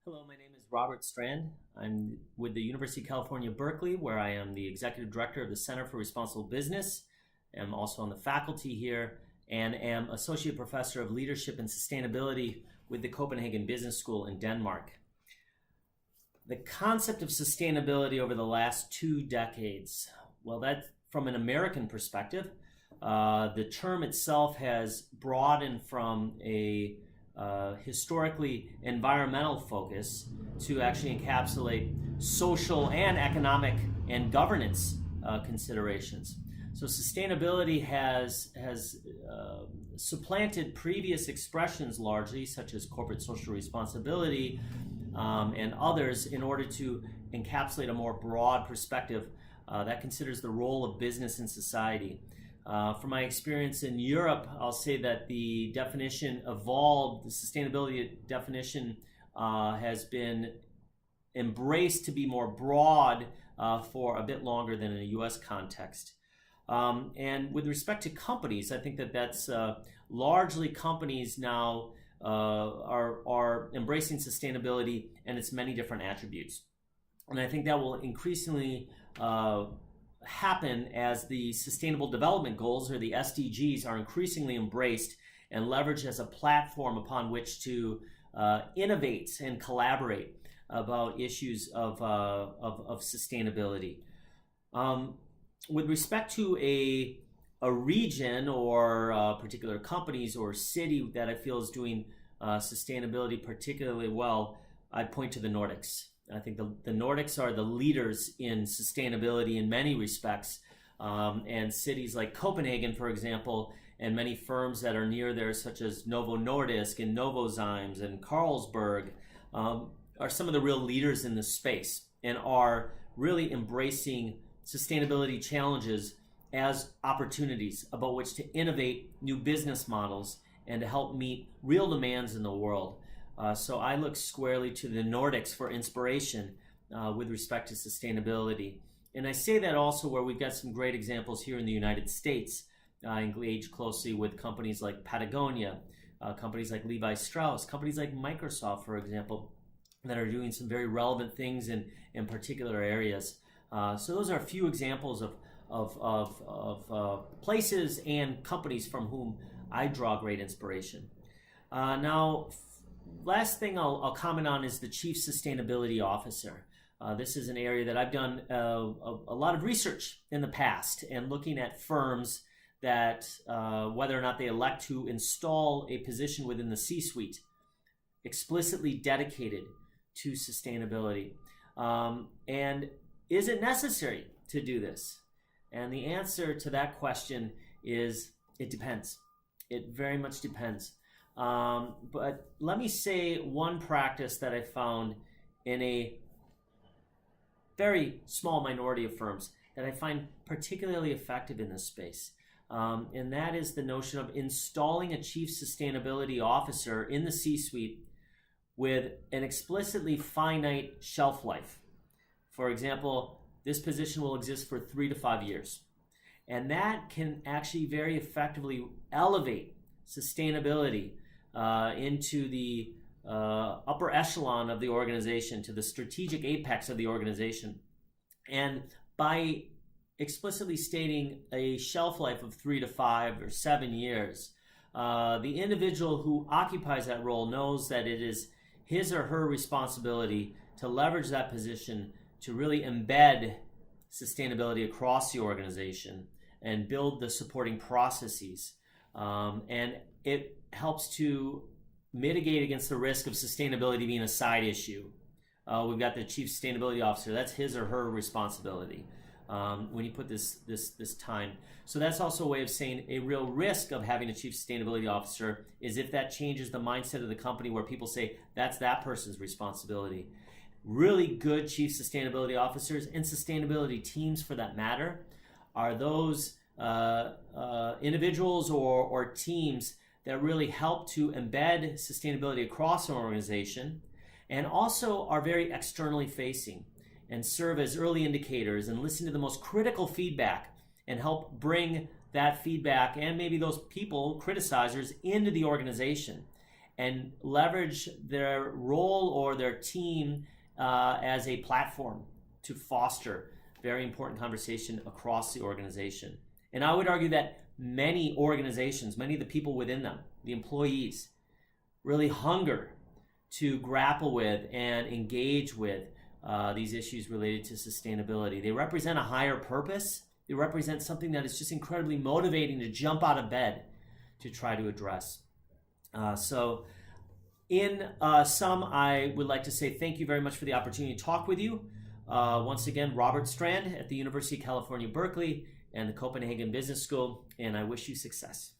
Hello, my name is Robert Strand. I'm with the University of California, Berkeley, where I am the Executive Director of the Center for Responsible Business. I'm also on the faculty here and am Associate Professor of Leadership and Sustainability with the Copenhagen Business School in Denmark. The concept of sustainability over the last 2 decades, well, that's from an American perspective. The term itself has broadened from a historically environmental focus to actually encapsulate social and economic and governance considerations. So sustainability has supplanted previous expressions largely, such as corporate social responsibility and others, in order to encapsulate a more broad perspective that considers the role of business in society. From my experience in Europe, I'll say that the definition evolved, the sustainability definition has been embraced to be more broad for a bit longer than in a US context. And with respect to companies, I think that that's largely companies now are embracing sustainability and its many different attributes. And I think that will increasingly happen as the Sustainable Development Goals, or the SDGs, are increasingly embraced and leveraged as a platform upon which to innovate and collaborate about issues of sustainability. With respect to a region or particular companies or city that I feel is doing sustainability particularly well, I'd point to the Nordics. I think the Nordics are the leaders in sustainability in many respects, and cities like Copenhagen, for example, and many firms that are near there, such as Novo Nordisk and Novozymes and Carlsberg, are some of the real leaders in this space and are really embracing sustainability challenges as opportunities about which to innovate new business models and to help meet real demands in the world. So I look squarely to the Nordics for inspiration with respect to sustainability. And I say that also where we've got some great examples here in the United States. I engage closely with companies like Patagonia, companies like Levi Strauss, companies like Microsoft, for example, that are doing some very relevant things in particular areas. So those are a few examples of places and companies from whom I draw great inspiration. Now, last thing I'll comment on is the Chief Sustainability Officer. This is an area that I've done a lot of research in the past, and looking at firms that whether or not they elect to install a position within the C-suite explicitly dedicated to sustainability. And is it necessary to do this? And the answer to that question is it depends. It very much depends. But let me say one practice that I found in a very small minority of firms that I find particularly effective in this space. And that is the notion of installing a chief sustainability officer in the C-suite with an explicitly finite shelf life. For example, this position will exist for 3 to 5 years. And that can actually very effectively elevate sustainability into the upper echelon of the organization, to the strategic apex of the organization. And by explicitly stating a shelf life of 3 to 5 or 7 years, the individual who occupies that role knows that it is his or her responsibility to leverage that position to really embed sustainability across the organization and build the supporting processes. And it helps to mitigate against the risk of sustainability being a side issue. We've got the Chief Sustainability Officer. That's his or her responsibility when you put this time. So that's also a way of saying a real risk of having a Chief Sustainability Officer is if that changes the mindset of the company, where people say that's that person's responsibility. Really good Chief Sustainability Officers and sustainability teams, for that matter, are those individuals or teams that really help to embed sustainability across an organization, and also are very externally facing and serve as early indicators and listen to the most critical feedback and help bring that feedback and maybe those people, criticizers, into the organization and leverage their role or their team as a platform to foster very important conversation across the organization. And I would argue that many organizations, many of the people within them, the employees, really hunger to grapple with and engage with these issues related to sustainability. They represent a higher purpose. They represent something that is just incredibly motivating to jump out of bed to try to address. So in sum, I would like to say thank you very much for the opportunity to talk with you. Once again, Robert Strand at the University of California, Berkeley, and the Copenhagen Business School, and I wish you success.